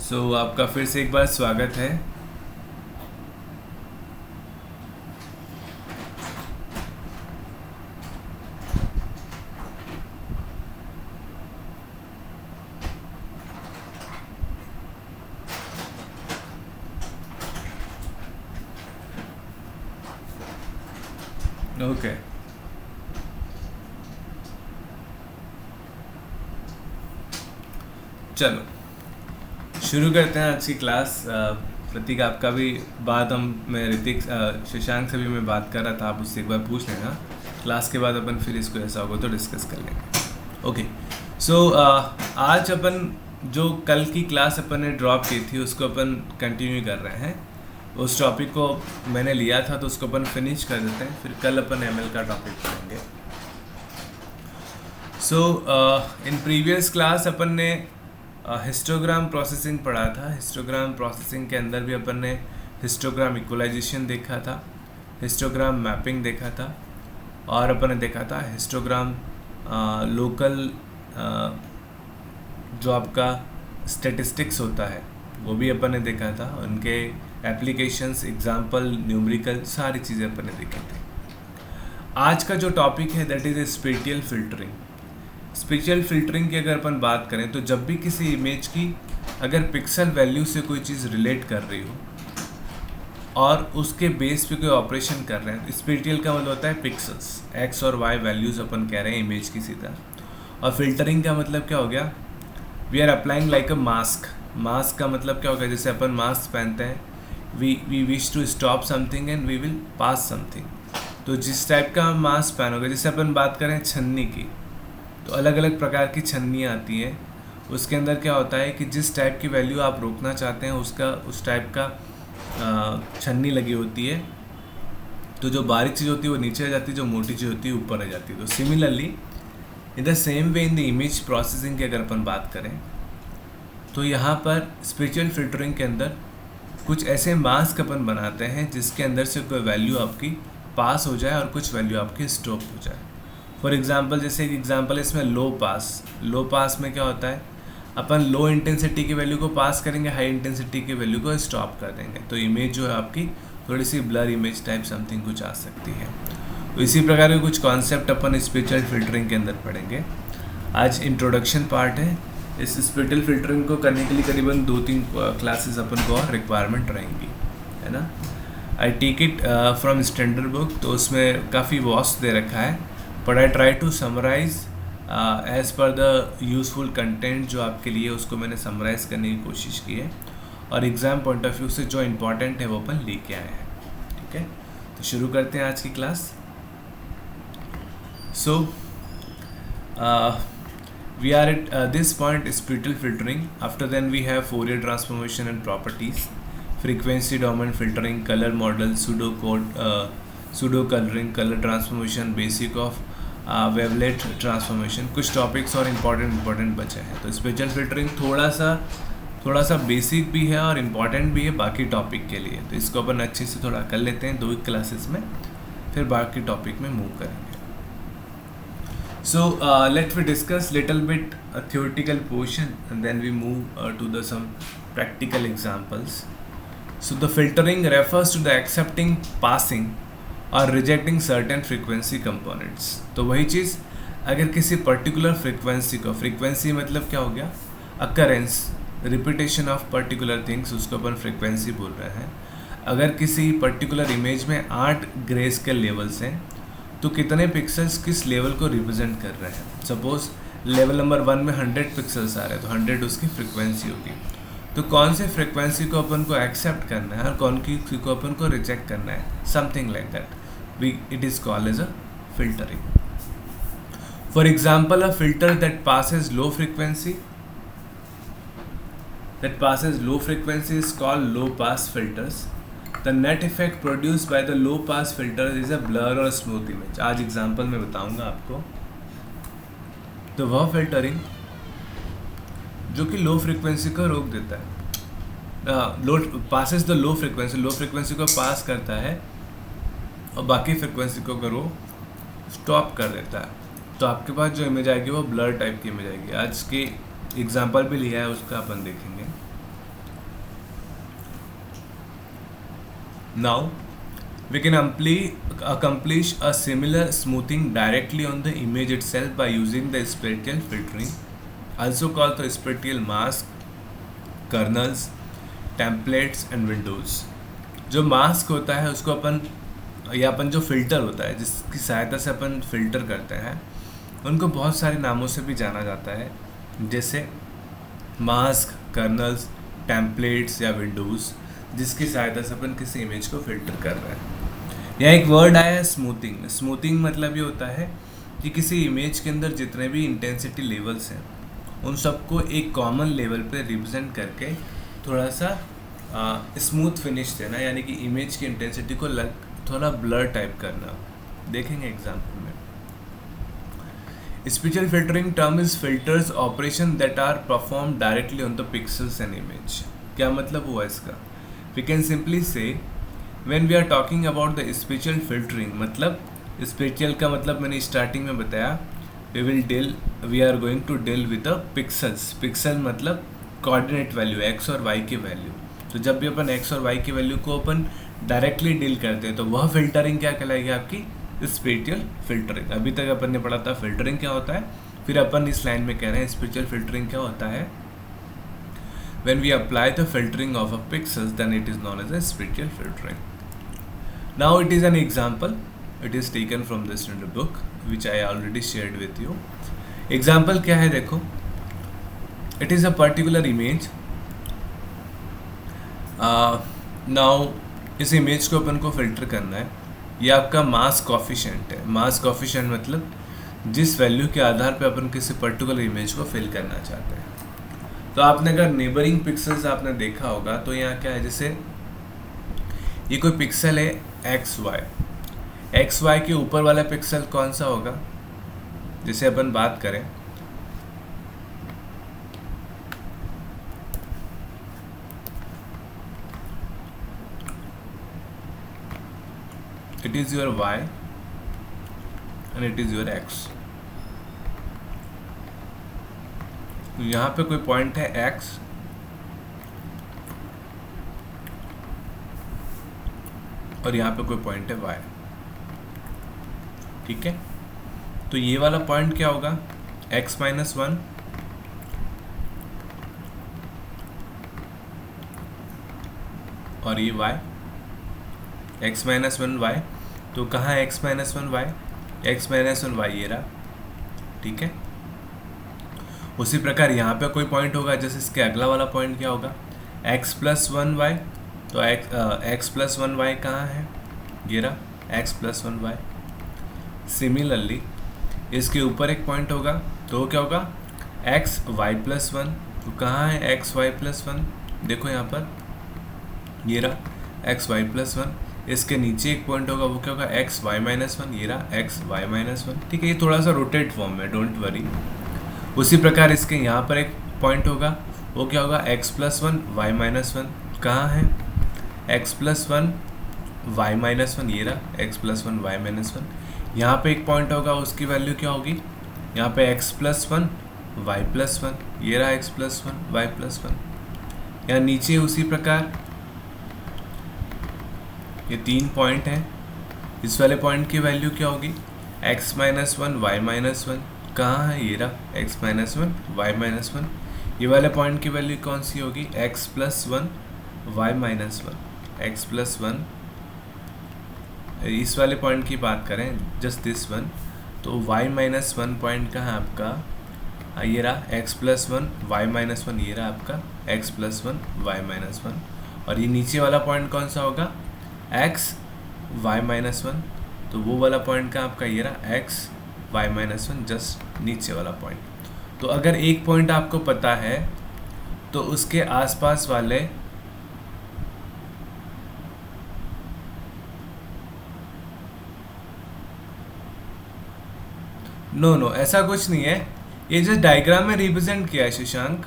आपका फिर से एक बार स्वागत है। ओके, चलो शुरू करते हैं आज की क्लास। प्रतीक, आपका भी बात मैं ऋतिक शशांक से भी मैं बात कर रहा था, आप उससे एक बार पूछ लेना। क्लास के बाद अपन फिर इसको ऐसा होगा तो डिस्कस कर लेंगे। ओके, आज अपन जो कल की क्लास अपन ने ड्रॉप की थी उसको अपन कंटिन्यू कर रहे हैं। उस टॉपिक को मैंने लिया था तो उसको अपन फिनिश कर देते हैं, फिर कल अपन एमएल का टॉपिक पढ़ेंगे। इन प्रीवियस क्लास अपन ने हिस्टोग्राम प्रोसेसिंग पढ़ा था। हिस्टोग्राम प्रोसेसिंग के अंदर भी अपन ने हिस्टोग्राम इक्वलाइजेशन देखा था, हिस्टोग्राम मैपिंग देखा था, और अपन ने देखा था हिस्टोग्राम लोकल जो आपका स्टैटिस्टिक्स होता है वो भी अपन ने देखा था। उनके एप्लीकेशंस, एग्जाम्पल, न्यूमेरिकल, सारी चीज़ें अपन ने देखी थी। आज का जो टॉपिक है that is spatial filtering. Spatial filtering की अगर अपन बात करें तो जब भी किसी इमेज की अगर पिक्सल वैल्यू से कोई चीज़ रिलेट कर रही हो और उसके बेस पे कोई ऑपरेशन कर रहे हैं, तो स्पेटियल का मतलब होता है पिक्सल्स, एक्स और वाई वैल्यूज़ अपन कह रहे हैं इमेज की सीधा। और फिल्टरिंग का मतलब क्या हो गया, we are applying like a mask. Mask का मतलब क्या होगा, जैसे अपन मास्क पहनते हैं, we wish to stop something and we will pass something. तो जिस टाइप का हम मास्क पहनोगे, जैसे अपन बात करें छन्नी की, तो अलग अलग प्रकार की छन्नियाँ आती हैं। उसके अंदर क्या होता है कि जिस टाइप की वैल्यू आप रोकना चाहते हैं उस टाइप का छन्नी लगी होती है। तो जो बारीक चीज़ होती है वो नीचे आ जाती है, जो मोटी चीज़ होती है ऊपर आ जाती है। तो similarly in the same way in the image processing की अगर अपन बात करें तो यहाँ पर स्पेटियल फिल्टरिंग के अंदर कुछ ऐसे मास्क अपन बनाते हैं जिसके अंदर से कोई वैल्यू आपकी पास हो जाए और कुछ वैल्यू आपकी स्टॉप हो जाए। फॉर एग्जांपल, जैसे एक एग्जांपल है इसमें लो पास। लो पास में क्या होता है, अपन लो इंटेंसिटी की वैल्यू को पास करेंगे, हाई इंटेंसिटी की वैल्यू को स्टॉप कर देंगे। तो इमेज जो है आपकी थोड़ी सी ब्लर इमेज टाइप समथिंग कुछ आ सकती है। तो इसी प्रकार के कुछ कॉन्सेप्ट अपन स्पेटियल फिल्टरिंग के अंदर पढ़ेंगे। आज इंट्रोडक्शन पार्ट है। इस स्पेटियल फिल्टरिंग को करने के लिए करीबन 2-3 क्लासेस अपन को रिक्वायरमेंट रहेंगी, है ना। I take it from standard book, तो उसमें काफ़ी वॉस्ट दे रखा है, but I try to summarise as per the useful content जो आपके लिए, उसको मैंने समराइज करने की कोशिश की है और एग्ज़ाम पॉइंट ऑफ व्यू से जो इम्पोर्टेंट है वो अपन लेके आए हैं। ठीक है, तो शुरू करते हैं आज की class. We are at this point spatial filtering. After then we have Fourier transformation and properties, frequency domain filtering, color model, pseudo coloring, color transformation, basic of wavelet transformation। कुछ टॉपिक्स और इम्पॉर्टेंट बचे हैं। तो spatial filtering थोड़ा सा basic भी है और इम्पॉर्टेंट भी है बाकी टॉपिक के लिए। तो इसको अपन अच्छे से थोड़ा कर लेते हैं 2 क्लासेस में, फिर बाकी टॉपिक में मूव करेंगे। So let me discuss little bit a theoretical portion and then we move to some practical examples. So the filtering refers to the accepting, passing or rejecting certain frequency components। तो वही चीज़ अगर किसी particular frequency को, frequency मतलब क्या हो गया, occurrence, repetition of particular things, उसको अपन फ्रीक्वेंसी बोल रहे हैं। अगर किसी पर्टिकुलर इमेज में 8 ग्रे स्केल लेवल्स हैं तो कितने पिक्सल्स किस लेवल को रिप्रेजेंट कर रहे हैं। सपोज लेवल नंबर 1 में 100 पिक्सल्स आ रहे हैं तो 100 उसकी फ्रीक्वेंसी होगी। तो कौन से फ्रीक्वेंसी को अपन को एक्सेप्ट करना है और कौन की को अपन को रिजेक्ट करना है, something like that, it is called as a filtering. For example, a filter that passes low frequency is called low pass filters. The net effect produced by the low pass filter is a blur or smooth image। आज example में बताऊंगा आपको। तो वह filtering जो कि low frequency को रोक देता है, लो पासेस द लो फ्रीक्वेंसी को पास करता है और बाकी फ्रीक्वेंसी को अगर वो स्टॉप कर देता है तो आपके पास जो इमेज आएगी वो ब्लर टाइप की इमेज आएगी। आज के एग्जाम्पल भी लिया है, उसका अपन देखेंगे। Now we can accomplish a similar smoothing directly on the image itself by using the spatial filtering, also called the spatial mask, kernels, templates and windows. जो मास्क होता है उसको अपन या अपन जो फिल्टर होता है जिसकी सहायता से अपन फिल्टर करते हैं उनको बहुत सारे नामों से भी जाना जाता है, जैसे मास्क, कर्नल्स, टेम्पलेट्स या विंडोज़, जिसकी सहायता से अपन किसी इमेज को फिल्टर कर रहे हैं। यहाँ एक वर्ड आया है स्मूथिंग। स्मूथिंग मतलब ये होता है कि किसी इमेज के अंदर जितने भी इंटेंसिटी लेवल्स हैं उन सबको एक कॉमन लेवल पे रिप्रेजेंट करके थोड़ा सा स्मूथ फिनिश देना, यानी कि इमेज की इंटेंसिटी को थोड़ा ब्लर टाइप करना। देखेंगे एग्जाम्पल में। Special filtering term is filters operation that are perform directly on the pixels and image. क्या मतलब हुआ इसका? We can simply say when we are talking about the special filtering, मतलब स्पेशल का मतलब मैंने स्टार्टिंग में बताया, we are going to deal with the pixels. Pixel मतलब कोऑर्डिनेट वैल्यू, एक्स और वाई की वैल्यू। तो जब भी अपन एक्स और वाई की वैल्यू को अपन डायरेक्टली डील करते हैं तो वह फिल्टरिंग क्या कहलाएगी? आपकी स्पेशियल फिल्टरिंग। अभी तक अपन ने पढ़ा था फिल्टरिंग क्या होता है, फिर अपन इस लाइन में कह रहे हैं स्पेशियल फिल्टरिंग क्या होता है। When we apply the filtering of a pixels, then it is known as a spatial filtering. Now it is an example. It is taken from this in the book, which I already shared with you. Example क्या है देखो. It is a particular image. Now इस image को अपन को filter करना है। ये आपका मास कोफिशिएंट है। मास कोफिशिएंट मतलब जिस वैल्यू के आधार पे अपन किसी पर्टिकुलर इमेज को फिल करना चाहते हैं। तो आपने अगर नेबरिंग पिक्सल्स आपने देखा होगा तो यहाँ क्या है, जैसे ये कोई पिक्सल है एक्स वाई के ऊपर वाला पिक्सल कौन सा होगा? जैसे अपन बात करें it is your y and it is your x. यहाँ पे कोई पॉइंट है x और यहाँ पे कोई पॉइंट है y, ठीक है। तो ये वाला पॉइंट क्या होगा? x-1 और ये y, x-1y। तो कहाँ है x-1y? x-1y ये रहा, ठीक है। उसी प्रकार यहाँ पे कोई पॉइंट होगा, जैसे इसके अगला वाला पॉइंट क्या होगा? x+1y। तो x+1y कहाँ है? ये रहा x+1y। सिमिलरली इसके ऊपर एक पॉइंट होगा तो क्या होगा? xy+1। तो कहाँ है xy+1? देखो यहाँ पर ये रहा xy+1। इसके नीचे एक पॉइंट होगा, वो क्या होगा? xy-1। ये रहा xy-1, ठीक है। ये थोड़ा सा रोटेट फॉर्म में, डोंट वरी। उसी प्रकार इसके यहाँ पर एक पॉइंट होगा, वो क्या होगा? x+1 y-1। कहाँ है? x+1 y-1। ये रहा x+1 y-1। यहाँ पे एक पॉइंट होगा, उसकी वैल्यू क्या होगी? यहाँ पे x+1 y+1। ये रहा x+1 y+1। यहाँ नीचे उसी प्रकार ये 3 पॉइंट हैं। इस वाले पॉइंट की वैल्यू क्या होगी? x-1 y-1। कहाँ है? ये रहा x-1 y-1। ये वाले पॉइंट की वैल्यू कौन सी होगी? x+1 y-1। x+1, इस वाले पॉइंट की बात करें, जस्ट दिस वन, तो y-1 पॉइंट कहाँ है आपका? ये रहा x+1 y-1। ये रहा आपका x+1 y-1। और ये नीचे वाला पॉइंट कौन सा होगा? x y-1। तो वो वाला पॉइंट का आपका ये रहा x y-1, जस्ट नीचे वाला पॉइंट। तो अगर एक पॉइंट आपको पता है तो उसके आसपास वाले नो ऐसा कुछ नहीं है। ये जो डायग्राम में रिप्रेजेंट किया है Shashank,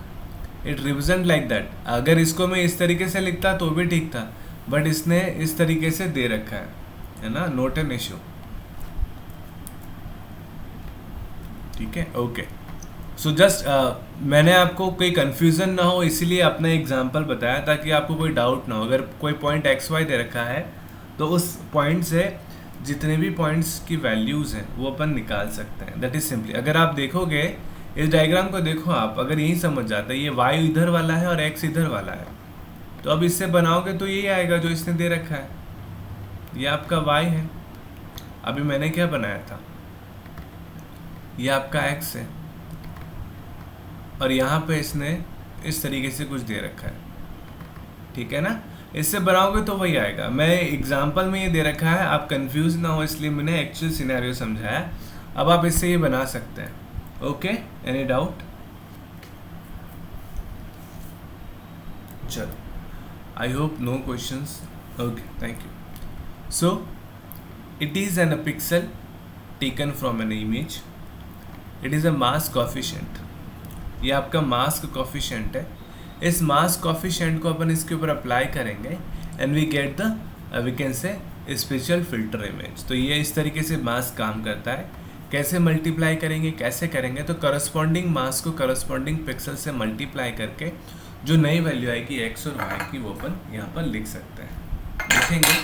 it represent like that. अगर इसको मैं इस तरीके से लिखता तो भी ठीक था, बट इसने इस तरीके से दे रखा है ना, नोट एन इशू, ठीक है। ओके, सो जस्ट मैंने आपको कोई कन्फ्यूज़न ना हो इसीलिए अपना एग्जांपल बताया, ताकि आपको कोई डाउट ना हो। अगर कोई पॉइंट XY दे रखा है तो उस पॉइंट से जितने भी पॉइंट्स की वैल्यूज़ हैं वो अपन निकाल सकते हैं। दैट इज़ सिंपली, अगर आप देखोगे इस डायग्राम को देखो आप, अगर यही समझ जाता है ये y इधर वाला है और x इधर वाला है, तो अब इससे बनाओगे तो यही आएगा जो इसने दे रखा है, ये आपका y है। अभी मैंने क्या बनाया था, ये आपका x है और यहाँ पे इसने इस तरीके से कुछ दे रखा है, ठीक है ना। इससे बनाओगे तो वही आएगा। मैं एग्जांपल में ये दे रखा है, आप कंफ्यूज ना हो इसलिए मैंने एक्चुअल सिनेरियो समझाया। अब आप इससे ये बना सकते हैं। Okay, any doubt? चलो, I hope no questions. Okay, thank you. So it is an a pixel taken from an image, it is a mass coefficient. ये आपका मास कोफिशिएंट है। इस मास कोफिशिएंट को अपन इसके ऊपर अप्लाई करेंगे and we get the we can say special filter image. तो ये इस तरीके से मास काम करता है। कैसे मल्टीप्लाई करेंगे, कैसे करेंगे, तो करस्पॉन्डिंग मास को करस्पॉन्डिंग पिक्सल से मल्टीप्लाई करके जो नई वैल्यू आएगी एक्स और वाई की वो अपन यहाँ पर लिख सकते हैं। लिखेंगे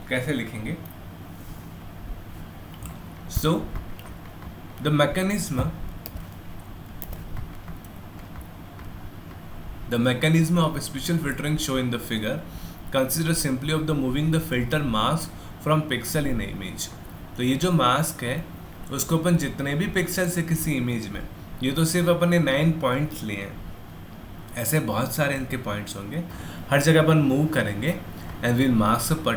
कैसे लिखेंगे? So the mechanism The mechanism of special filtering shown in the figure consists simply of the moving the filter mask from pixel in image। तो ये जो मास्क है उसको अपन जितने भी पिक्सल से किसी इमेज में, ये तो सिर्फ अपन ने 9 पॉइंट्स लिए हैं, ऐसे बहुत सारे इनके पॉइंट्स होंगे, हर जगह अपन मूव करेंगे एंड विल मास्क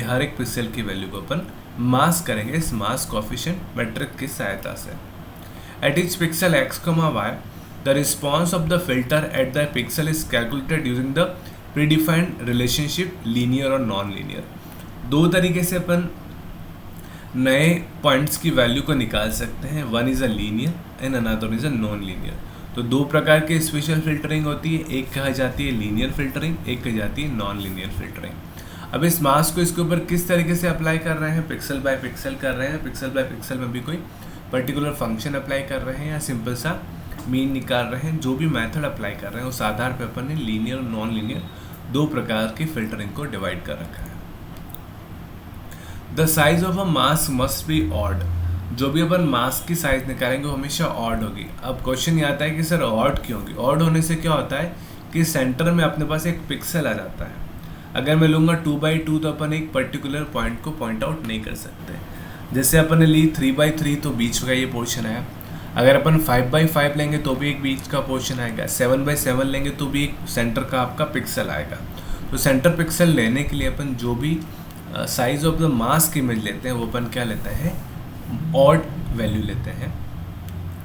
हर एक पिक्सल की वैल्यू को अपन मास्क करेंगे इस मास्क कोफिशिएंट मैट्रिक की सहायता से। Eight each pixel x, y the response of the filter at the pixel is calculated using the predefined relationship linear और non-linear। दो तरीके से अपन नए पॉइंट्स की वैल्यू को निकाल सकते हैं। One is a linear and another is a non linear. तो दो प्रकार की स्पेशल फिल्टरिंग होती है, एक कहा जाती है लीनियर फिल्टरिंग, एक कही जाती है नॉन लीनियर फिल्टरिंग। अब इस मास्क को इसके ऊपर किस तरीके से अप्लाई कर रहे हैं, पिक्सल बाय पिक्सल कर रहे हैं, पिक्सल बाय पिक्सल में भी कोई पर्टिकुलर फंक्शन अप्लाई कर रहे हैं या सिंपल सा मीन निकाल रहे हैं, जो भी मेथड अप्लाई कर रहे हैं उस आधार पे अपन ने लीनियर और नॉन लीनियर दो प्रकार की फिल्टरिंग को डिवाइड कर रखा है। The size of a mask must be odd. जो भी अपन मास्क की साइज निकालेंगे वो हमेशा ऑड होगी। अब क्वेश्चन ये आता है कि सर ऑड क्यों होगी? ऑड होने से क्या होता है कि सेंटर में अपने पास एक पिक्सल आ जाता है। अगर मैं लूँगा 2x2 तो अपन एक पर्टिकुलर पॉइंट को पॉइंट आउट नहीं कर सकते। जैसे अपन ने ली 3x3 तो बीच का ये पोर्शन आया। अगर अपन 5x5 लेंगे तो भी एक बीच का पोर्शन आएगा, 7x7 लेंगे तो भी एक सेंटर का आपका पिक्सल आएगा। तो सेंटर पिक्सल लेने के लिए अपन जो भी size of the mask image लेते हैं वो अपन क्या लेते हैं, ऑड वैल्यू लेते हैं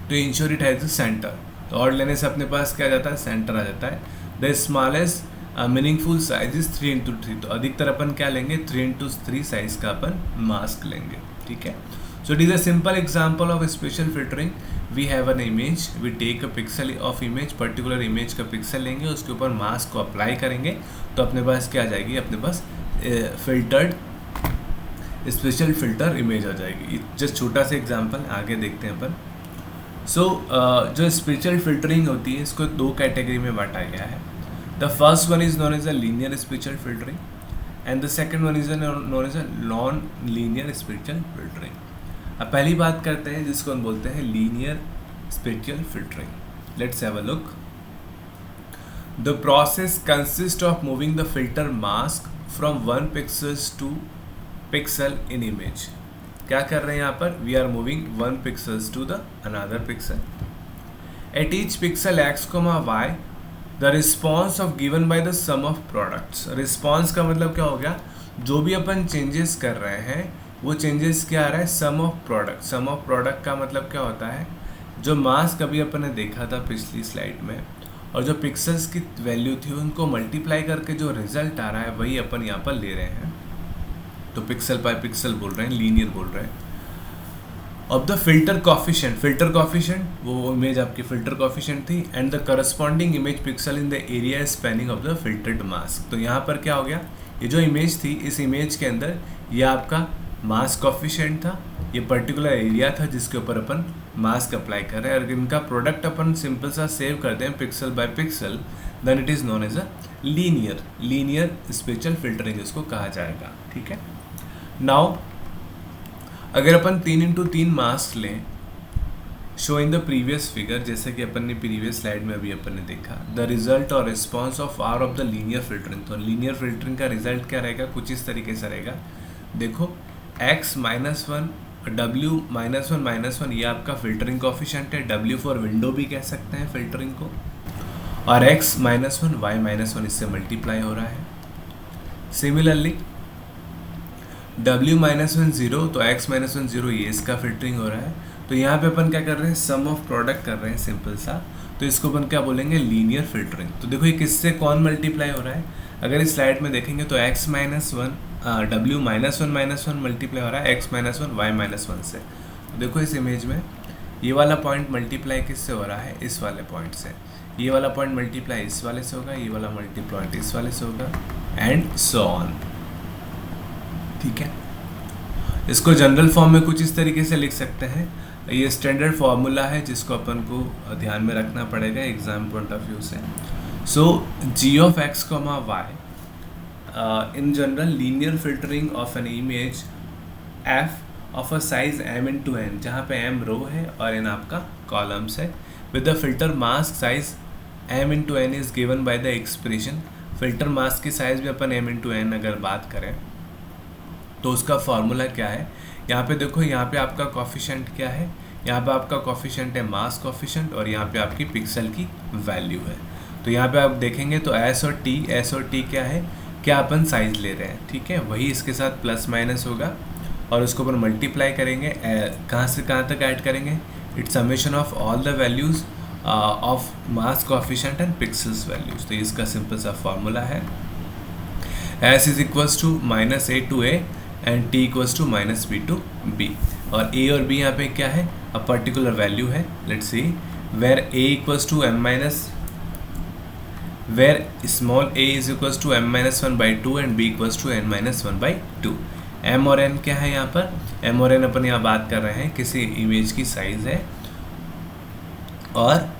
तो ensure it has the centre. तो ऑड लेने से अपने पास क्या आ जाता है, सेंटर आ जाता है। The smallest meaningful size is 3x3। तो अधिकतर अपन क्या लेंगे, 3x3 साइज का अपन मास्क लेंगे, ठीक है। So it is a simple example of a special filtering। We have an image, we take a pixel of image, particular image का pixel लेंगे, उसके ऊपर मास्क को अप्लाई करेंगे तो अपने पास क्या आ जाएगी, अपने पास फिल्टर्ड स्पेशल फिल्टर इमेज आ जाएगी। जस्ट छोटा सा एग्जांपल, आगे देखते हैं अपन। जो स्पेशल फिल्टरिंग होती है इसको दो कैटेगरी में बांटा गया है। The first one is known as a linear special filtering and the second one is known as a non linear special filtering. अब पहली बात करते हैं जिसको हम बोलते हैं linear special filtering. Let's have a look. The process consist of moving the filter mask from one pixels to pixel in image. क्या कर रहे हैं यहाँ पर, we are moving one pixels to the another pixel. At each pixel x, y the response of given by the sum of products. Response का मतलब क्या हो गया, जो भी अपन चेंजेस कर रहे हैं वो चेंजेस क्या आ रहा है, sum of product. Sum of product का मतलब क्या होता है, जो मास्क अभी अपन ने देखा था पिछली स्लाइड में और जो पिक्सल्स की वैल्यू थी उनको मल्टीप्लाई करके जो रिजल्ट आ रहा है वही अपन यहाँ पर ले रहे हैं। तो पिक्सल बाय पिक्सल बोल रहे हैं, लीनियर बोल रहे हैं। Of the filter coefficient, filter coefficient वो इमेज आपकी फिल्टर कॉफिशिएंट थी and the corresponding image pixel in the area spanning of the filtered mask. तो यहाँ पर क्या हो गया, ये जो इमेज थी इस इमेज के अंदर ये आपका मास्क कॉफिशिएंट था, ये पर्टिकुलर एरिया था जिसके ऊपर अपन मास्क अप्लाई कर रहे हैं। और इनका प्रोडक्ट अपन सिंपल सा सेव करते हैं pixel by pixel, then it is known as a linear special filtering इसको कहा जाएगा। ठीक है, नाउ अगर अपन 3x3 मास्क लें show in the previous figure, जैसे कि अपन ने प्रीवियस स्लाइड में अभी अपन ने देखा, द रिजल्ट और response of R of the linear filtering, तो लीनियर फिल्टरिंग का रिजल्ट क्या रहेगा, कुछ इस तरीके से रहेगा। देखो x -1 W-1 ये आपका फिल्टरिंग कोफिशिएंट है, W फॉर विंडो भी कह सकते हैं फिल्टरिंग को, और x -1 y-1 इससे मल्टीप्लाई हो रहा है। सिमिलरली W-1 0 तो x -1 0 ये इसका फिल्टरिंग हो रहा है। तो यहाँ पे अपन क्या कर रहे हैं, सम ऑफ प्रोडक्ट कर रहे हैं सिंपल सा, तो इसको अपन क्या बोलेंगे, लीनियर फिल्टरिंग। तो देखो ये किससे कौन मल्टीप्लाई हो रहा है, अगर इस स्लाइड में देखेंगे तो x -1 W-1 मल्टीप्लाई हो रहा है x -1 y-1 से। तो देखो इस इमेज में ये वाला पॉइंट मल्टीप्लाई किससे हो रहा है, इस वाले पॉइंट से, ये वाला पॉइंट मल्टीप्लाई इस वाले से होगा, ये वाला मल्टीप्लाई इस वाले से होगा, एंड सो ऑन। ठीक है, इसको जनरल फॉर्म में कुछ इस तरीके से लिख सकते हैं, ये स्टैंडर्ड फार्मूला है जिसको अपन को ध्यान में रखना पड़ेगा एग्जाम पॉइंट ऑफ व्यू से। सो g of x, y in general linear filtering of an image f of a size m into n, जहाँ पे m रो है और n आपका कॉलम्स है, with the filter mask size m into n is given by the expression, filter mask की size भी अपन m into n अगर बात करें तो उसका फॉर्मूला क्या है, यहाँ पे देखो, यहाँ पे आपका कोफिशिएंट क्या है, यहाँ पे आपका कोफिशिएंट है मास कोफिशिएंट, और यहाँ पे आपकी पिक्सल की वैल्यू है। तो यहाँ पे आप देखेंगे तो s और t क्या है, क्या अपन साइज ले रहे हैं। ठीक है, वही इसके साथ प्लस माइनस होगा और उसको अपन मल्टीप्लाई करेंगे, कहाँ से कहाँ तक ऐड करेंगे, it's summation of all the values of mask coefficient and pixels values. तो इसका सिंपल सा फॉर्मूला है s is equals to -a to a and t equals to -b to b, और a और b यहाँ पे क्या है, अ पर्टिकुलर वैल्यू है। Let's see where a equals to m minus, where small a is equals to m-1/2 and b equals to n-1/2। m और n क्या है यहाँ पर, m और n अपन यहाँ बात कर रहे हैं किसी इमेज की साइज है, और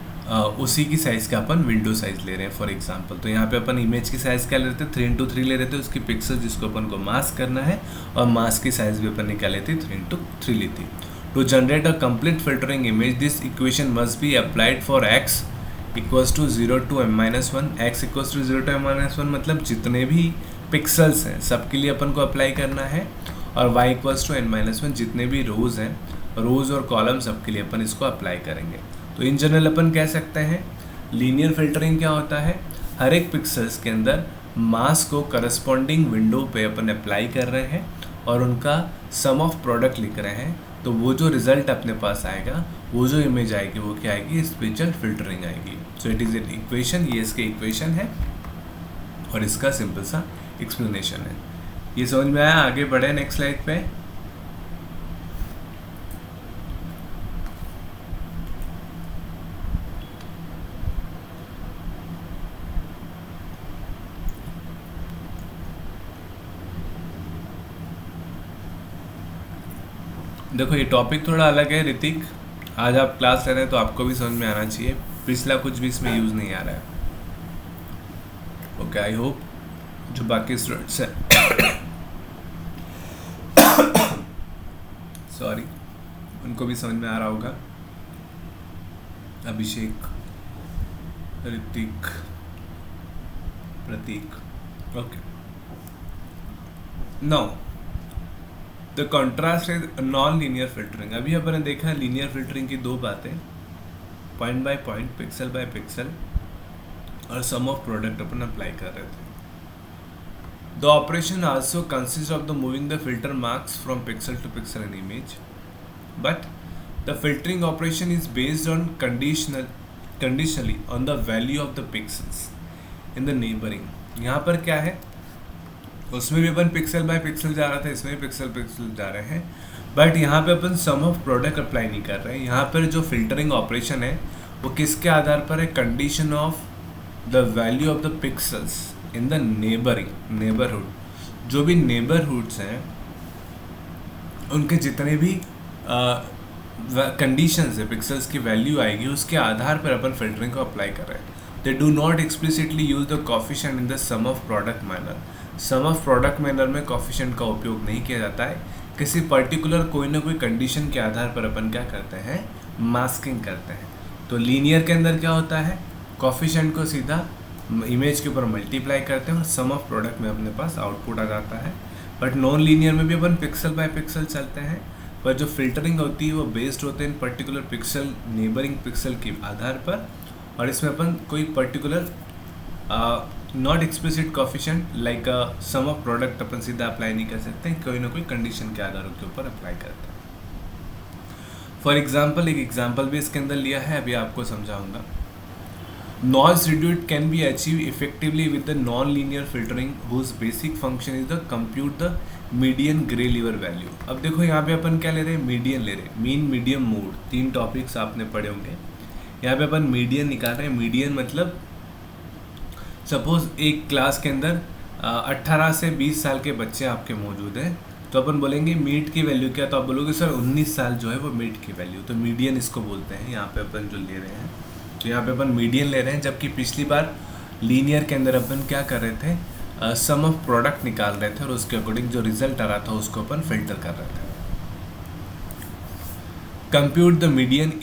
उसी की साइज़ का अपन विंडो साइज़ ले रहे हैं फॉर एग्जांपल। तो यहाँ पे अपन इमेज की साइज़ क्या ले रहे थे, 3x3 ले रहे थे, उसकी पिक्सल जिसको अपन को मास्क करना है, और मास्क की साइज़ भी अपन ने क्या लेती, 3x3 ली थी। To generate a complete filtering image this equation must be applied for x equals to 0 to m-1, x equals to 0 to m-1 मतलब जितने भी पिक्सल्स हैं सबके लिए अपन को अप्लाई करना है, और y इक्वल्स टू n-1 जितने भी रोज़ हैं, रोज़ और कॉलम सबके लिए अपन इसको अप्लाई करेंगे। तो इन जनरल अपन कह सकते हैं लीनियर फिल्टरिंग क्या होता है, हर एक पिक्सल्स के अंदर मास्क को करस्पॉन्डिंग विंडो पे अपन अप्लाई कर रहे हैं और उनका सम ऑफ प्रोडक्ट लिख रहे हैं, तो वो जो रिजल्ट अपने पास आएगा, वो जो इमेज आएगी वो क्या आएगी, स्पेशल फिल्टरिंग आएगी। सो इट इज़ एन इक्वेशन, ये इसके इक्वेशन है और इसका सिंपल सा एक्सप्लेनेशन है। ये समझ में आया, आगे बढ़े नेक्स्ट स्लाइड पे। देखो ये टॉपिक थोड़ा अलग है ऋतिक, आज आप क्लास ले रहे हैं तो आपको भी समझ में आना चाहिए, पिछला कुछ भी इसमें यूज़ नहीं आ रहा है। ओके, आई होप जो बाकी स्टूडेंट्स हैं सॉरी, उनको भी समझ में आ रहा होगा। Abhishek, Hrithik, Prateek, okay. Now the contrast is non linear filtering. अभी अपन ने देखा लीनियर फिल्टरिंग की दो बातें, point by point, pixel by pixel, और सम ऑफ प्रोडक्ट अपन अप्लाई कर रहे थे। The operation also consist of the moving the filter marks from pixel to pixel in image, but the filtering operation is based on conditionally on the value of the pixels in the neighbouring. यहाँ पर क्या है, उसमें भी अपन pixel by pixel जा रहा था, इसमें भी पिक्सल पिक्सल जा रहे हैं, बट यहाँ पे अपन सम ऑफ प्रोडक्ट अप्लाई नहीं कर रहे हैं। यहाँ पर जो फिल्टरिंग ऑपरेशन है वो किसके आधार पर है, condition of the value of the pixels in the neighbourhood. जो भी नेबरहुड्स हैं उनके जितने भी कंडीशंस है, पिक्सल्स की वैल्यू आएगी, उसके आधार पर अपन फिल्टरिंग को अप्लाई कर रहे हैं। They do not explicitly use the coefficient in the sum of product manner. Sum of product manner में कोफिशिएंट का उपयोग नहीं किया जाता है। किसी पर्टिकुलर कोई ना कोई कंडीशन के आधार पर अपन क्या करते हैं, मास्किंग करते हैं। तो लीनियर के अंदर क्या होता है, कोफिशिएंट को सीधा इमेज के ऊपर मल्टीप्लाई करते हैं और सम ऑफ प्रोडक्ट में अपने पास आउटपुट आ जाता है। बट नॉन लीनियर में भी अपन पिक्सल बाय पिक्सल चलते हैं, पर जो फिल्टरिंग होती है वो बेस्ड होते हैं in particular pixel, neighbouring pixel के आधार पर। और इसमें अपन कोई particular not explicit coefficient like sum of product अपन सीधा अप्लाई नहीं कर सकते, कोई ना कोई कंडीशन के आधारों के ऊपर अप्लाई करते हैं। फॉर एग्जाम्पल, एक एग्जाम्पल भी इसके अंदर लिया है, अभी आपको समझाऊंगा। Noise reduction can be achieved effectively with the non-linear filtering whose basic function is the compute the median gray lever value। अब देखो यहाँ पे अपन क्या ले रहे हैं, मीडियन ले रहे हैं, मीन मीडियम मोड, 3 टॉपिक्स आपने पढ़े होंगे। यहाँ पे अपन मीडियन निकाल रहे हैं। मीडियन मतलब सपोज एक क्लास के अंदर 18 से 20 साल के बच्चे आपके मौजूद हैं, तो अपन बोलेंगे मीट की वैल्यू क्या, तो आप बोलोगे सर 19 साल जो है वो मीट की वैल्यू, तो मीडियन इसको बोलते हैं। यहाँ पे अपन जो ले रहे हैं, तो यहाँ पे अपन मीडियन ले रहे हैं, जबकि पिछली बार लीनियर के अंदर अपन क्या कर रहे थे, सम ऑफ प्रोडक्ट निकाल रहे थे और उसके अकॉर्डिंग जो रिजल्ट आ रहा था उसको अपन फिल्टर कर रहे थे। Compute the median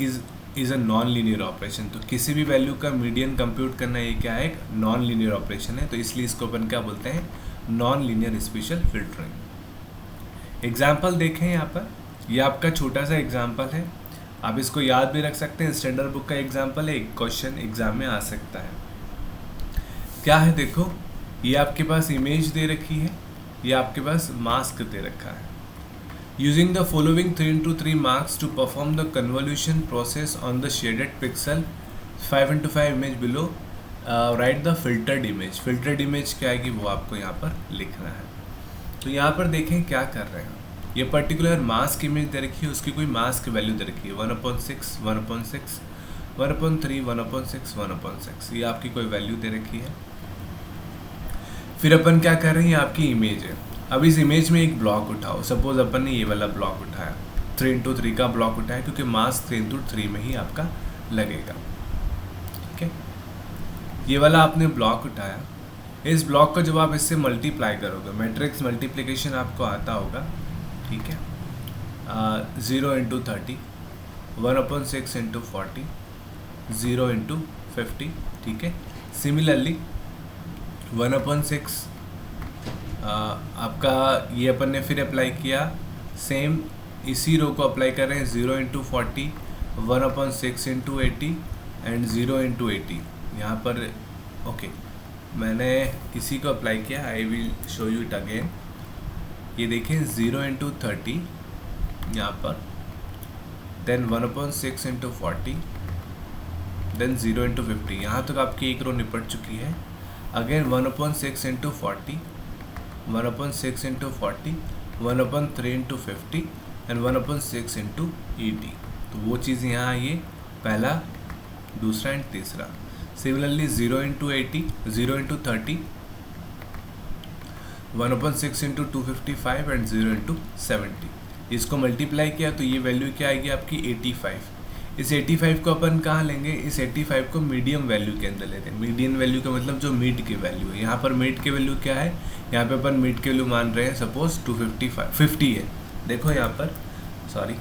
is a non linear operation. तो किसी भी वैल्यू का मीडियन कंप्यूट करना ये क्या है, एक नॉन लीनियर ऑपरेशन है, तो इसलिए इसको अपन क्या बोलते हैं, non linear special filtering. Example देखें यहाँ पर, ये आपका छोटा सा एग्जाम्पल है, आप इसको याद भी रख सकते हैं। स्टैंडर्ड बुक का एग्जाम्पल है, एक क्वेश्चन एग्जाम में आ सकता है। क्या है देखो, ये आपके पास इमेज दे रखी है, ये आपके पास मास्क दे रखा है। Using the following 3x3 masks to perform the convolution process on the shaded pixel 5x5 image below, write the filtered image. Filtered image क्या आएगी वो आपको यहाँ पर लिखना है। तो यहाँ पर देखें क्या कर रहे हैं, ये पर्टिकुलर मास्क इमेज दे रखी है, उसकी कोई मास्क वैल्यू दे रखी है 1/6, 1/6, 1/3, 1/6, 1/6, ये आपकी कोई वैल्यू दे रखी है। फिर अपन क्या कर रहे हैं, ये आपकी इमेज है। अब इस इमेज में एक ब्लॉक उठाओ, सपोज अपन ने ये वाला ब्लॉक उठाया, 3x3 का ब्लॉक उठाया, क्योंकि मास्क 3x3 में ही आपका लगेगा। ठीक है, ये वाला आपने ब्लॉक उठाया। इस ब्लॉक को जब आप इससे मल्टीप्लाई करोगे, मैट्रिक्स मल्टीप्लिकेशन आपको आता होगा, ठीक है, 0 × 30, 1/6 × 40, 0 × 50, ठीक है। सिमिलरली 1/6 आपका ये अपन ने फिर अप्लाई किया, सेम इसी रो को अप्लाई कर रहे हैं, 0 × 40, 1/6 × 80 एंड 0 × 80 यहाँ पर। ओके, मैंने इसी को अप्लाई किया, I will show you it again. ये देखें 0 × 30 यहाँ पर, देन 1/6 × 40, देन 0 × 50। यहाँ तक आपकी एक रो निपट चुकी है। Again 1/6 × 40, 1/6 × 40, 1/3 × 50 and 1/6 × 80। तो वो चीज़ यहाँ आई है, पहला, दूसरा एंड तीसरा। Similarly 0 × 80, 0 × 30, 1/6 × 255 and 0 × 70। इसको मल्टीप्लाई किया तो ये वैल्यू क्या आएगी आपकी 85। इस 85 को अपन कहाँ लेंगे, इस 85 को मीडियम वैल्यू के अंदर लेते हैं। मीडियम वैल्यू का मतलब जो मीड की वैल्यू है। यहाँ पर मीड की वैल्यू क्या है, यहाँ पे अपन मीड की वैल्यू मान रहे हैं सपोज 250 है। देखो यहाँ पर, सॉरी,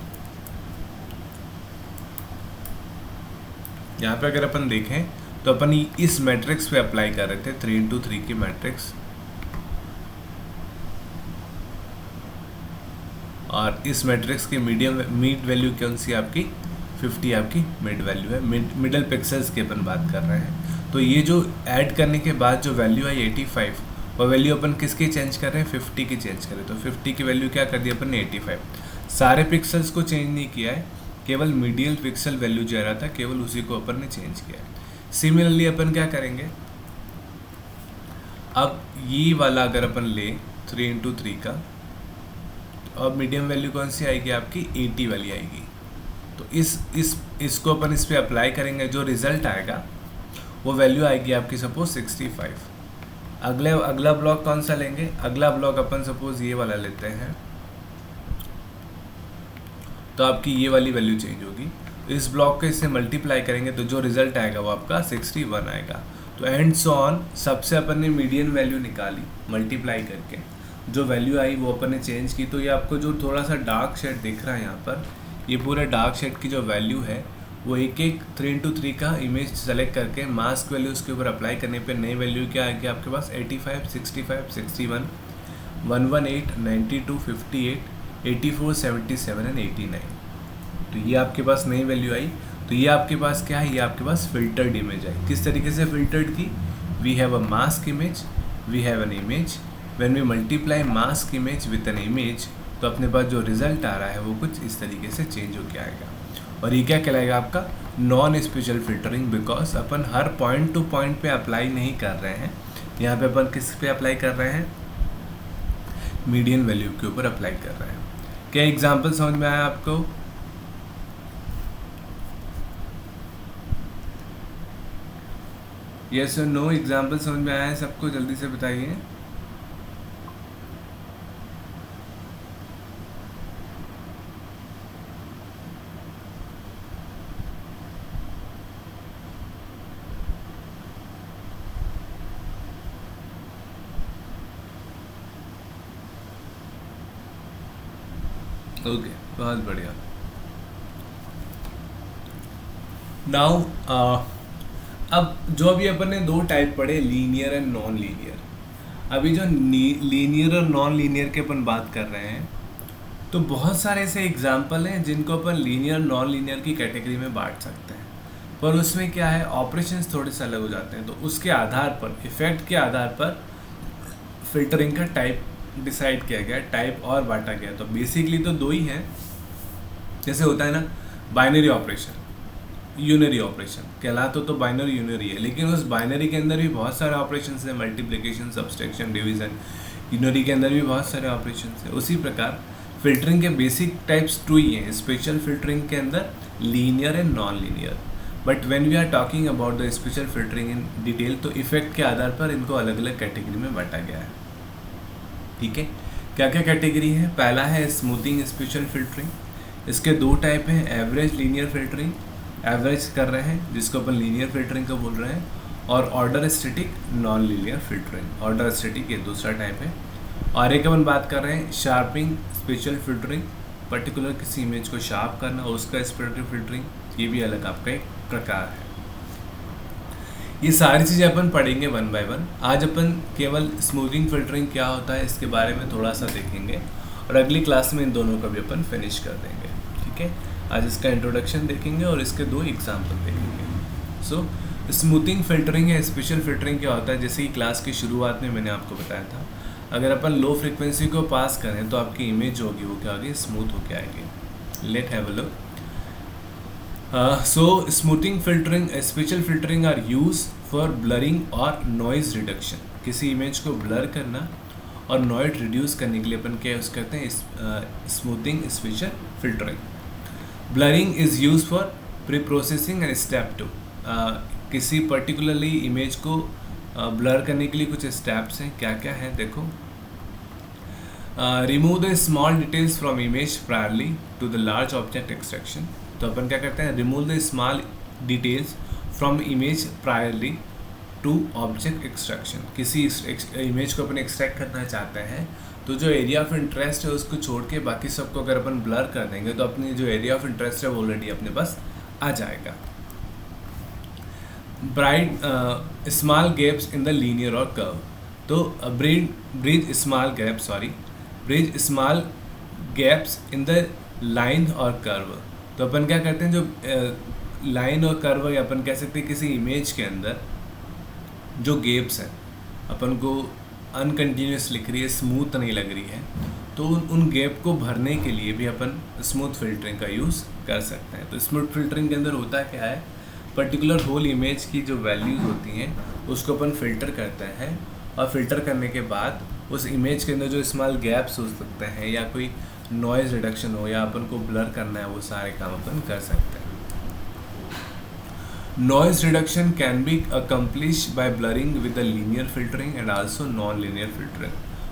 यहाँ पे अगर अपन देखें तो अपन इस मैट्रिक्स पे अप्लाई कर रहे थे, 3x3 की मैट्रिक्स, और इस मैट्रिक्स की मिड वैल्यू कौन सी आपकी 50 आपकी मिड वैल्यू है। मिडल पिक्सल्स की अपन बात कर रहे हैं। तो ये जो ऐड करने के बाद जो वैल्यू आई 85, वो वैल्यू अपन किसकी चेंज कर रहे हैं, 50 की चेंज कर रहे हैं। तो 50 की वैल्यू क्या कर दी अपन ने 85। सारे पिक्सल्स को चेंज नहीं किया है, केवल मीडियल पिक्सल वैल्यू जो रहा था केवल उसी को अपन ने चेंज किया है। सिमिलरली अपन क्या करेंगे, अब ये वाला अगर अपन ले 3x3 का, अब मीडियम वैल्यू कौन सी आएगी आपकी 80 वाली आएगी। तो इसको अपन इस पर अप्लाई करेंगे, जो रिजल्ट आएगा वो वैल्यू आएगी आपकी सपोज 65। अगला ब्लॉक कौन सा लेंगे, अगला ब्लॉक अपन सपोज ये वाला लेते हैं, तो आपकी ये वाली वैल्यू चेंज होगी। इस ब्लॉक के इससे मल्टीप्लाई करेंगे तो जो रिजल्ट आएगा वो आपका 61 आएगा। तो एंड सो ऑन, सबसे अपन ने मीडियन वैल्यू निकाली मल्टीप्लाई करके, जो वैल्यू आई वो अपन ने चेंज की। तो ये आपको जो थोड़ा सा डार्क शेड दिख रहा है यहाँ पर, ये पूरे डार्क शेड की जो वैल्यू है वो एक 3x3 का इमेज सेलेक्ट करके मास्क वैल्यू उसके ऊपर अप्लाई करने पे नई वैल्यू क्या आएगी आपके पास 85, 65, 61, 118, 92, 58, 84, 77 एंड 89। तो ये आपके पास नई वैल्यू आई। तो ये आपके पास क्या है, ये आपके पास फिल्टर्ड इमेज आई। किस तरीके से फिल्टर्ड की, we have a mask image, we have an image, when we multiply mask image with an image, तो अपने पास जो रिजल्ट आ रहा है वो कुछ इस तरीके से चेंज होकर आएगा। और ये क्या कहलाएगा आपका non special filtering, because upon her point two point पे अप्लाई नहीं कर रहे हैं। यहाँ पे अपन किस पे अप्लाई कर रहे हैं, मीडियन वैल्यू के ऊपर अप्लाई कर रहे हैं। क्या एग्जाम्पल समझ में आया आपको? यस और नो, एग्जाम्पल समझ में आया है सबको? जल्दी से बताइए। ओके, बहुत बढ़िया। नाउ अब जो अभी अपन ने दो टाइप पढ़े, लीनियर एंड नॉन लीनियर। अभी जो लीनियर और नॉन लीनियर के अपन बात कर रहे हैं, तो बहुत सारे ऐसे एग्जाम्पल हैं जिनको अपन लीनियर नॉन लीनियर की कैटेगरी में बांट सकते हैं, पर उसमें क्या है ऑपरेशंस थोड़े से अलग हो जाते हैं। तो उसके आधार पर, इफेक्ट के आधार पर फिल्टरिंग का टाइप डिसाइड किया गया, टाइप और बांटा गया। तो बेसिकली तो दो ही हैं, जैसे होता है ना बाइनरी ऑपरेशन, यूनरी ऑपरेशन कहलाता तो बाइनरी यूनरी है, लेकिन उस बाइनरी के अंदर भी बहुत सारे ऑपरेशन हैं, मल्टीप्लिकेशन, सब्सट्रैक्शन, डिवीजन। यूनरी के अंदर भी बहुत सारे ऑपरेशन हैं। उसी प्रकार फिल्टरिंग के बेसिक टाइप्स टू ही हैं, स्पेशल फिल्टरिंग के अंदर linear and non linear. But when we are talking about the special filtering in detail, तो इफेक्ट के आधार पर इनको अलग अलग कैटेगरी में बांटा गया है। ठीक है, क्या क्या कैटेगरी है? पहला है स्मूथिंग स्पेशल फिल्टरिंग। इसके दो टाइप हैं, एवरेज लीनियर फिल्टरिंग, एवरेज कर रहे हैं जिसको अपन लीनियर फिल्टरिंग का बोल रहे हैं, और order static non linear filtering. Order static ये दूसरा टाइप है। और एक अपन बात कर रहे हैं शार्पिंग स्पेशल फिल्टरिंग, पर्टिकुलर किसी इमेज को शार्प करना, उसका स्पेशल फिल्टरिंग, ये भी अलग आपका एक प्रकार है। ये सारी चीज़ें अपन पढ़ेंगे वन बाय वन। आज अपन केवल स्मूथिंग फिल्टरिंग क्या होता है इसके बारे में थोड़ा सा देखेंगे, और अगली क्लास में इन दोनों का भी अपन फिनिश कर देंगे। ठीक है, आज इसका इंट्रोडक्शन देखेंगे और इसके दो एग्जाम्पल देखेंगे। सो स्मूथिंग फिल्टरिंग या स्पेशल फिल्टरिंग क्या होता है, जैसे कि क्लास की शुरुआत में मैंने आपको बताया था, अगर अपन लो फ्रिक्वेंसी को पास करें तो आपकी इमेज होगी वो क्या होगी, स्मूथ होके आएगी। Let have a look. So smoothing filtering, special filtering are used for blurring और noise reduction। किसी इमेज को ब्लर करना और नॉइज रिड्यूस करने के लिए अपन क्या यूज़ करते हैं, smoothing special filtering. Blurring is use for pre processing and step 2। किसी पर्टिकुलरली इमेज को ब्लर करने के लिए कुछ स्टेप्स हैं, क्या क्या हैं देखो। Remove the small details from image priorly to the large object extraction. तो अपन क्या करते हैं, remove the small details from image priorly to object extraction. किसी इमेज को अपन एक्सट्रैक्ट करना चाहते हैं तो जो एरिया ऑफ इंटरेस्ट है उसको छोड़ के बाकी सबको अगर अपन ब्लर कर देंगे तो अपनी जो एरिया ऑफ इंटरेस्ट है वो ऑलरेडी अपने पास आ जाएगा। Bright small gaps in the linear और कर्व। तो bridge small gaps in the line और कर्व। तो अपन क्या करते हैं, जो लाइन और कर्व या अपन कह सकते हैं किसी इमेज के अंदर जो गैप्स हैं, अपन को अनकंटिन्यूस लिख रही है, स्मूथ नहीं लग रही है, तो उन गैप को भरने के लिए भी अपन स्मूथ फिल्टरिंग का यूज़ कर सकते हैं। तो स्मूथ फिल्टरिंग के अंदर होता क्या है, पर्टिकुलर होल इमेज की जो वैल्यूज़ होती हैं उसको अपन फिल्टर करते हैं, और फिल्टर करने के बाद उस इमेज के अंदर जो स्मॉल गैप्स हो सकते हैं या कोई नॉइज़ रिडक्शन हो या अपन को ब्लर करना है, वो सारे काम अपन कर सकते हैं। Noise reduction can be accomplish by blurring with the linear filtering and also non linear filtering.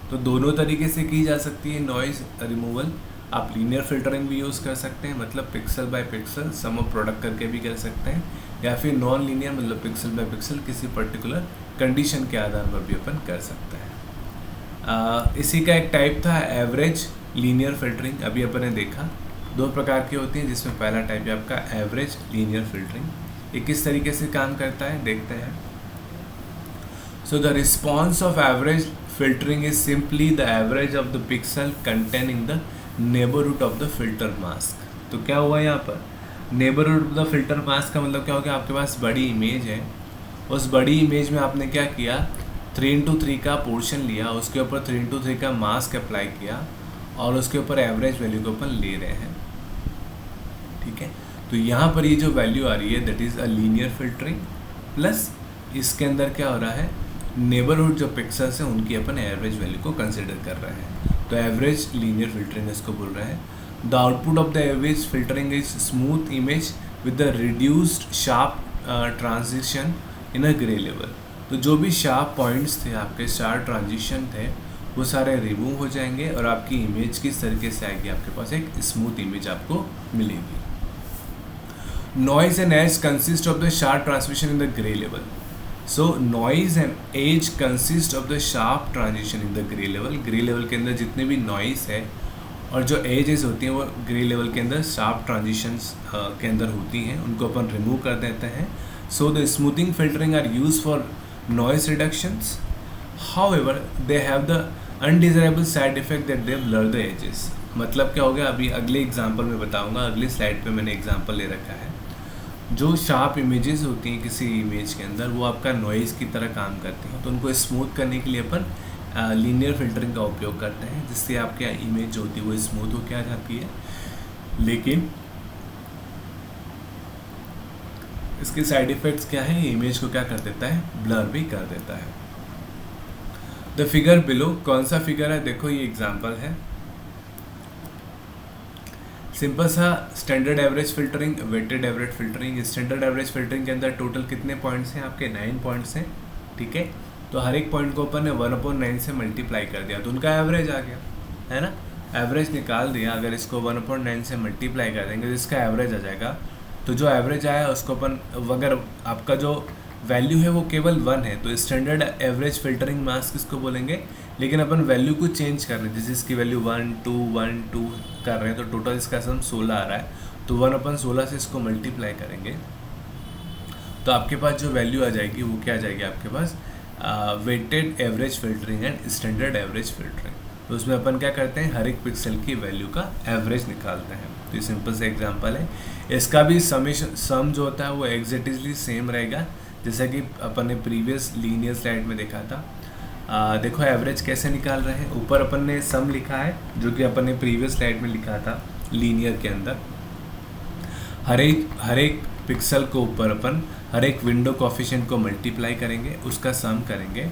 तो दोनों तरीके से की जा सकती है नॉइज़ रिमूवल। आप लीनियर फिल्टरिंग भी यूज़ कर सकते हैं, मतलब pixel by pixel sum of product करके भी कर सकते हैं, या फिर नॉन लीनियर मतलब पिक्सल बाय पिक्सल किसी पर्टिकुलर कंडीशन के आधार पर भी अपन कर सकते हैं। इसी का एक टाइप था एवरेज लीनियर फिल्टरिंग। अभी अपन ने देखा 2 प्रकार की होती हैं, जिसमें पहला टाइप है आपका एवरेज लीनियर फिल्टरिंग। ये किस तरीके से काम करता है देखते हैं। So the response of average filtering is simply the average of the pixel contained in the neighborhood of the filter mask। तो क्या हुआ यहाँ पर, neighborhood of the filter mask का मतलब क्या हो गया, आपके पास बड़ी इमेज है, उस बड़ी इमेज में आपने क्या किया, 3:3 का पोर्शन लिया, उसके ऊपर 3:3 का मास्क अप्लाई किया और उसके ऊपर एवरेज वैल्यू को अपन ले रहे हैं। ठीक है, तो यहाँ पर ये जो वैल्यू आ रही है that is a linear filtering, plus इसके अंदर क्या हो रहा है, नेबरहुड जो पिक्सल्स हैं उनकी अपन एवरेज वैल्यू को कंसिडर कर रहे हैं, तो एवरेज लीनियर फिल्टरिंग इसको बोल रहे हैं। The output of the average filtering is smooth image with the reduced sharp transition in a grey level. तो जो भी शार्प पॉइंट्स थे, आपके शार्प ट्रांजिशन थे, वो सारे रिमूव हो जाएंगे और आपकी इमेज किस तरीके से आएगी, आपके पास एक स्मूथ इमेज आपको मिलेगी। Noise and edge consist of the sharp transmission in the grey level. So noise and edge consist of the sharp transition in the grey level. Grey level के अंदर जितने भी नॉइज है और जो एजेस होती हैं वो ग्रे लेवल के अंदर शार्प ट्रांजिशंस के अंदर होती हैं, उनको अपन रिमूव कर देते हैं। So the smoothing filtering are use for noise reductions, however they have the undesirable side effect that they blur the edges. मतलब क्या हो गया, अभी अगले एग्जाम्पल में बताऊंगा, अगली स्लाइड पे मैंने एग्जाम्पल ले रखा है। जो शार्प इमेजेस होती हैं किसी इमेज के अंदर, वो आपका नॉइज़ की तरह काम करती हैं, तो उनको स्मूथ करने के लिए अपन लीनियर फिल्टरिंग का उपयोग करते हैं, जिससे आपकी इमेज जो होती है वो स्मूथ होकर आ जाती है, लेकिन इसके साइड इफ़ेक्ट्स क्या है, इमेज को क्या कर देता है, ब्लर भी कर देता है। द फिगर बिलो, कौन सा फिगर है, देखो ये एग्जाम्पल है, सिंपल सा standard average filtering, weighted average filtering. Standard average filtering के अंदर टोटल कितने पॉइंट्स हैं आपके, 9 पॉइंट्स हैं। ठीक है, तो हर एक पॉइंट को अपन ने 1/9 से मल्टीप्लाई कर दिया, तो उनका एवरेज आ गया, है ना, एवरेज निकाल दिया। अगर इसको 1/9 से मल्टीप्लाई कर देंगे तो इसका एवरेज आ जाएगा। तो जो एवरेज आया उसको अपन, अगर आपका जो वैल्यू है वो केवल 1 है, तो स्टैंडर्ड एवरेज फिल्टरिंग मास्क इसको बोलेंगे, लेकिन अपन वैल्यू को चेंज कर रहे हैं, जैसे इसकी वैल्यू 1 2 1 2 कर रहे हैं, तो टोटल इसका सम 16 आ रहा है, तो 1/16 से इसको मल्टीप्लाई करेंगे तो आपके पास जो वैल्यू आ जाएगी वो क्या आ जाएगी आपके पास, weighted average filtering and standard average filtering. तो उसमें अपन क्या करते हैं, हर एक पिक्सल की वैल्यू का एवरेज निकालते हैं। तो ये सिंपल सा एग्जांपल है, इसका भी सम जो होता है वो एग्जैक्टली सेम रहेगा जैसा कि अपन ने प्रीवियस लीनियर स्लाइड में देखा था। देखो एवरेज कैसे निकाल रहे हैं, ऊपर अपन ने सम लिखा है जो कि अपन ने प्रीवियस स्लाइड में लिखा था लीनियर के अंदर। हर एक पिक्सल को ऊपर अपन हर एक विंडो कोफिशिएंट को मल्टीप्लाई करेंगे, उसका सम करेंगे,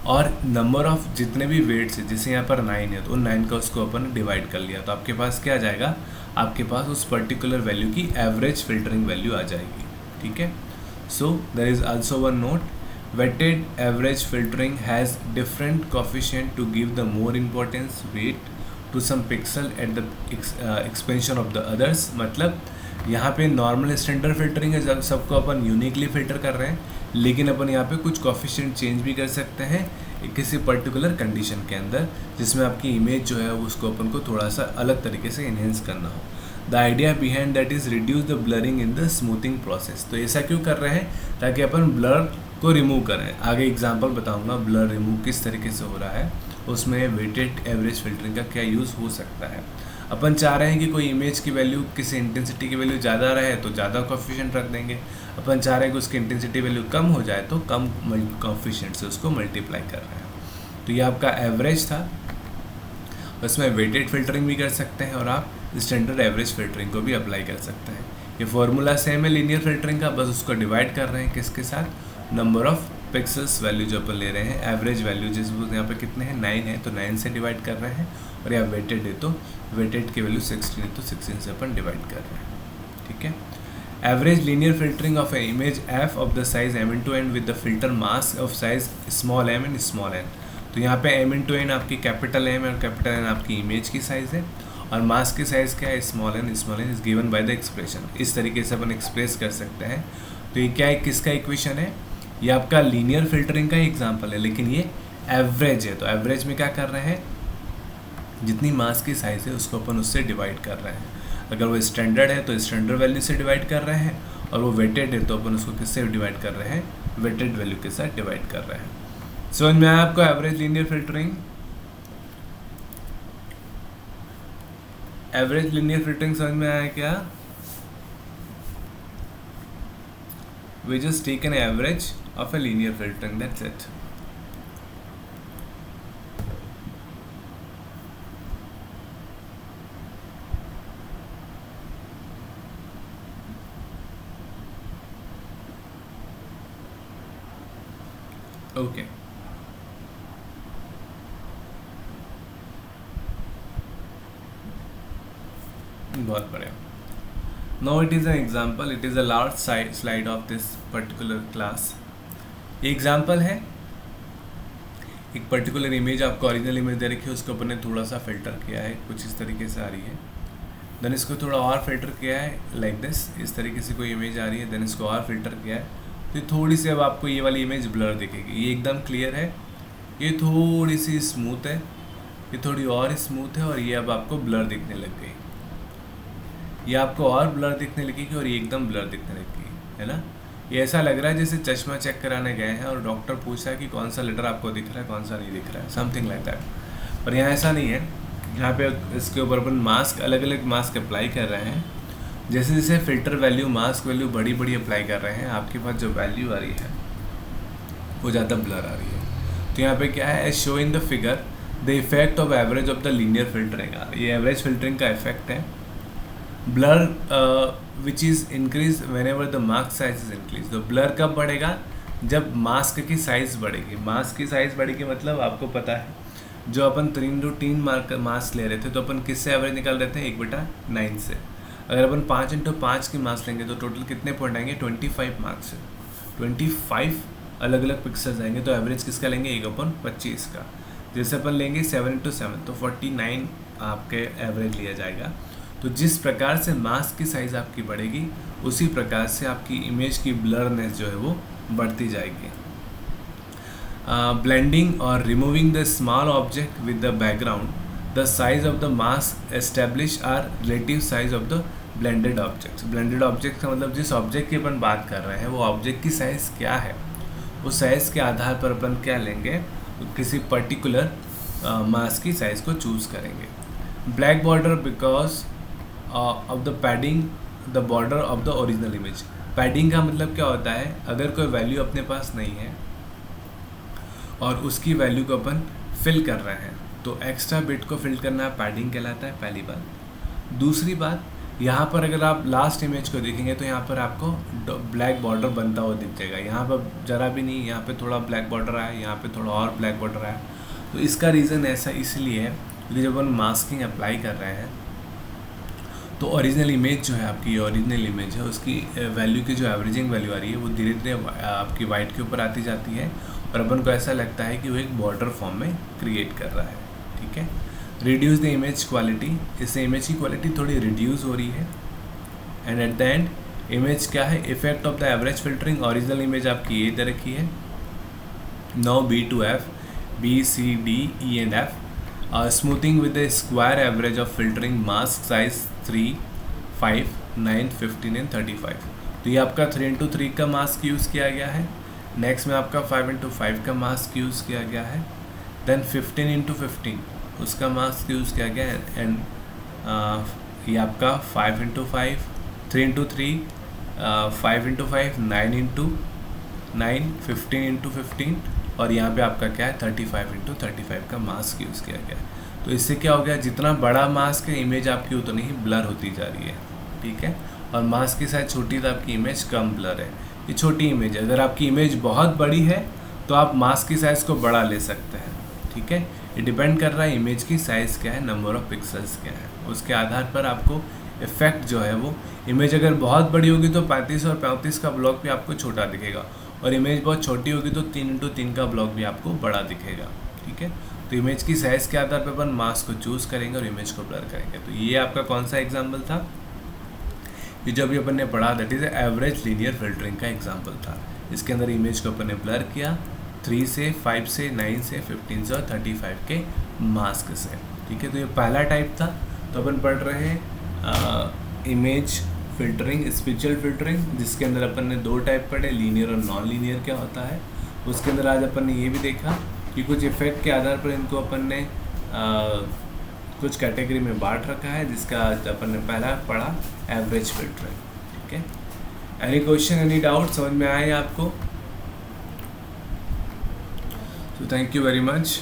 और नंबर ऑफ जितने भी वेट्स है, जैसे यहाँ पर 9 है तो 9 का उसको अपन डिवाइड कर लिया, तो आपके पास क्या आ जाएगा, आपके पास उस पर्टिकुलर वैल्यू की एवरेज फिल्टरिंग वैल्यू आ जाएगी। ठीक है, so there is also one note, weighted average filtering has different coefficient to give the more importance weight to some pixel at the expansion of the others। मतलब यहाँ पे normal standard filtering है, जब सबको अपन यूनिकली फिल्टर कर रहे हैं, लेकिन अपन यहाँ पे कुछ कोफिशिएंट चेंज भी कर सकते हैं किसी पर्टिकुलर कंडीशन के अंदर, जिसमें आपकी इमेज जो है उसको अपन को थोड़ा सा अलग तरीके से इन्हेंस करना हो। The idea behind that is reduce the blurring in the smoothing process. तो ऐसा क्यों कर रहे हैं, ताकि अपन ब्लर को रिमूव करें। आगे एग्जांपल बताऊंगा ब्लर रिमूव किस तरीके से हो रहा है, उसमें वेटेड एवरेज फिल्टरिंग का क्या यूज़ हो सकता है। अपन चाह रहे हैं कि कोई इमेज की वैल्यू, किसी इंटेंसिटी की वैल्यू ज़्यादा रहे तो ज़्यादा कोफिशिएंट रख देंगे, अपन चाह रहे हैं कि उसकी इंटेंसिटी वैल्यू कम हो जाए तो कम कोफिशिएंट से उसको मल्टीप्लाई कर रहे हैं। तो ये आपका एवरेज था, उसमें वेटेड फिल्टरिंग भी कर सकते हैं और आप स्टैंडर्ड एवरेज फिल्टरिंग को भी अप्लाई कर सकते हैं। ये फॉर्मूला सेम है लीनियर फिल्टरिंग का, बस उसको डिवाइड कर रहे हैं किसके साथ, नंबर ऑफ पिक्सल्स वैल्यू जो अपन ले रहे हैं, एवरेज वैल्यू जिस यहाँ पे कितने हैं 9 है तो 9 से डिवाइड कर रहे हैं, और यहाँ वेटेड है तो वेटेड की वैल्यू 16 है तो 16 से अपन डिवाइड कर रहे हैं। ठीक है, average linear filtering of a image f of the size m/n with the filter mask of size small m and small n। तो यहाँ पे m/n आपकी कैपिटल M और कैपिटल N आपकी इमेज की साइज़ है, और मास्क की साइज़ क्या है, small n is given by the expression. इस तरीके से अपन एक्सप्रेस कर सकते हैं। तो ये क्या है, किसका इक्वेशन है, ये आपका लीनियर फिल्टरिंग का एग्जाम्पल है, लेकिन ये एवरेज है। तो एवरेज में क्या कर रहे हैं, जितनी मास्क की साइज़ है उसको अपन उससे डिवाइड कर रहे हैं। अगर वो स्टैंडर्ड है तो स्टैंडर्ड वैल्यू से डिवाइड कर रहे हैं, और वो वेटेड है तो अपन उसको किससे डिवाइड कर रहे हैं, वेटेड वैल्यू के साथ डिवाइड कर रहे हैं। समझ में आया आपको average linear filtering? Average linear filtering समझ में आया क्या? We just take an average of a linear filtering, that's it. Okay. बहुत बढ़िया. Now it is an example. It is a large slide of this particular class. Example है, एक particular image आपको original image दे रखी है, उसको अपन ने थोड़ा सा फिल्टर किया है, कुछ इस तरीके से आ रही है। देन इसको थोड़ा और फिल्टर किया है लाइक दिस, इस तरीके से कोई इमेज आ रही है, देन इसको और फिल्टर किया है, तो थोड़ी सी अब आपको ये वाली इमेज ब्लर दिखेगी। ये एकदम क्लियर है, ये थोड़ी सी स्मूथ है, ये थोड़ी और स्मूथ है, और ये अब आपको ब्लर दिखने लग गई। ये आपको और ब्लर दिखने लगेगी और ये एकदम ब्लर दिखने लगेगी, है ना। ये ऐसा लग रहा है जैसे चश्मा चेक कराने गए हैं और डॉक्टर पूछा है कि कौन सा लेटर आपको दिख रहा है, कौन सा नहीं दिख रहा है, समथिंग लाइक दैट। पर यहाँ ऐसा नहीं है, यहाँ पे इसके ऊपर अपन मास्क, अलग अलग मास्क अप्लाई कर रहे हैं। जैसे जैसे फिल्टर वैल्यू, मास्क वैल्यू बड़ी बड़ी अप्लाई कर रहे हैं, आपके पास जो वैल्यू आ रही है वो ज़्यादा ब्लर आ रही है। तो यहाँ पे क्या है, show in the figure the effect of average of the linear filtering. ये एवरेज फिल्टरिंग का इफेक्ट है। Blur which is increase when ever the mask size is increase. तो ब्लर कब बढ़ेगा, जब मास्क की साइज़ बढ़ेगी। मास्क की साइज़ बढ़ेगी मतलब आपको पता है, जो अपन 3x3 मास्क ले रहे थे तो अपन किससे एवरेज निकाल रहे थे, 1/9 से। अगर अपन 5x5 की मास्क लेंगे तो टोटल कितने पॉइंट आएंगे, 25 मार्क्स से 25 अलग अलग पिक्सल्स आएंगे। तो एवरेज किसका लेंगे, 1/25 का। जैसे अपन लेंगे 7x7 तो 49 आपके एवरेज लिया जाएगा। तो जिस प्रकार से मास्क की साइज़ आपकी बढ़ेगी, उसी प्रकार से आपकी इमेज की ब्लरनेस जो है वो बढ़ती जाएगी। ब्लेंडिंग और removing the small object with the background, the size of the mask establish are relative size of the blended objects. Blended object का मतलब जिस ऑब्जेक्ट की अपन बात कर रहे हैं वो ऑब्जेक्ट की साइज़ क्या है, उस साइज़ के आधार पर अपन क्या लेंगे, किसी पर्टिकुलर मास्क की साइज़ को चूज़ करेंगे। Black border because of the padding the border of the original image. Padding का मतलब क्या होता है, अगर कोई वैल्यू अपने पास नहीं है और उसकी वैल्यू को अपन फिल कर रहे हैं तो एक्स्ट्रा बिट को फिल करना पैडिंग कहलाता है, पहली बात। दूसरी बात, यहाँ पर अगर आप लास्ट इमेज को देखेंगे तो यहाँ पर आपको ब्लैक बॉर्डर बनता हुआ दिख जाएगा। यहाँ पर ज़रा भी नहीं, यहाँ पे थोड़ा ब्लैक बॉर्डर आया, यहाँ पे थोड़ा और ब्लैक बॉर्डर आया। तो इसका रीज़न ऐसा इसलिए है क्योंकि जब अपन मास्किंग अप्लाई कर रहे हैं तो ओरिजिनल इमेज जो है आपकी, ओरिजिनल इमेज है, उसकी वैल्यू की जो एवरेजिंग वैल्यू आ रही है वो धीरे धीरे आपकी वाइट के ऊपर आती जाती है और अपन को ऐसा लगता है कि वो एक बॉर्डर फॉर्म में क्रिएट कर रहा है। ठीक है। रिड्यूस द इमेज क्वालिटी, इससे इमेज की क्वालिटी थोड़ी रिड्यूस हो रही है। And at the end image क्या है, effect of the average filtering. Original image आपकी ये दे रखी है। Now B to F, B, C, D, E and F. Smoothing with a square average of filtering mask size 3, 5, 9, 15 and 35. तो ये आपका 3x3 का मास्क यूज़ किया गया है। नेक्स्ट में आपका 5x5 का मास्क यूज़ किया गया है। देन 15x15 उसका मास्क यूज़ किया गया है। एंड ये आपका 5x5, 3x3, 5x5, 9x9, 15x15 और यहाँ पे आपका क्या है 35x35 का मास्क यूज़ किया गया है। तो इससे क्या हो गया, जितना बड़ा मास्क है इमेज आपकी उतनी ही ब्लर होती जा रही है। ठीक है। और मास्क की साइज छोटी तो आपकी इमेज कम ब्लर है। ये छोटी इमेज है। अगर आपकी इमेज बहुत बड़ी है तो आप मास्क की साइज़ को बड़ा ले सकते हैं। ठीक है। ये डिपेंड कर रहा है इमेज की साइज़ क्या है, नंबर ऑफ पिक्सल्स क्या है, उसके आधार पर आपको इफेक्ट जो है वो, इमेज अगर बहुत बड़ी होगी तो 35 और 35 का ब्लॉक भी आपको छोटा दिखेगा और इमेज बहुत छोटी होगी तो 3x3 का ब्लॉक भी आपको बड़ा दिखेगा। ठीक है। तो इमेज की साइज़ के आधार पर अपन मास्क को चूज़ करेंगे और इमेज को ब्लर करेंगे। तो ये आपका कौन सा एग्जाम्पल था, ये जो अभी अपन ने पढ़ा that is average linear filtering का एग्जाम्पल था। इसके अंदर इमेज को अपन ने ब्लर किया 3 से 5 से 9 से 15 से और 35 के मास्क से, ठीक है। तो ये पहला टाइप था। तो अपन पढ़ रहे हैं इमेज फिल्टरिंग, स्पेशल फिल्टरिंग, जिसके अंदर अपन ने 2 टाइप पढ़े, लीनियर और नॉन लीनियर क्या होता है। उसके अंदर आज अपन ने ये भी देखा कि कुछ इफेक्ट के आधार पर इनको अपन ने कुछ कैटेगरी में बांट रखा है, जिसका अपन ने पहला पढ़ा एवरेज फिल्टरिंग, ठीक है। एनी क्वेश्चन, एनी डाउट, समझ में आए आपको? तो थैंक यू वेरी मच।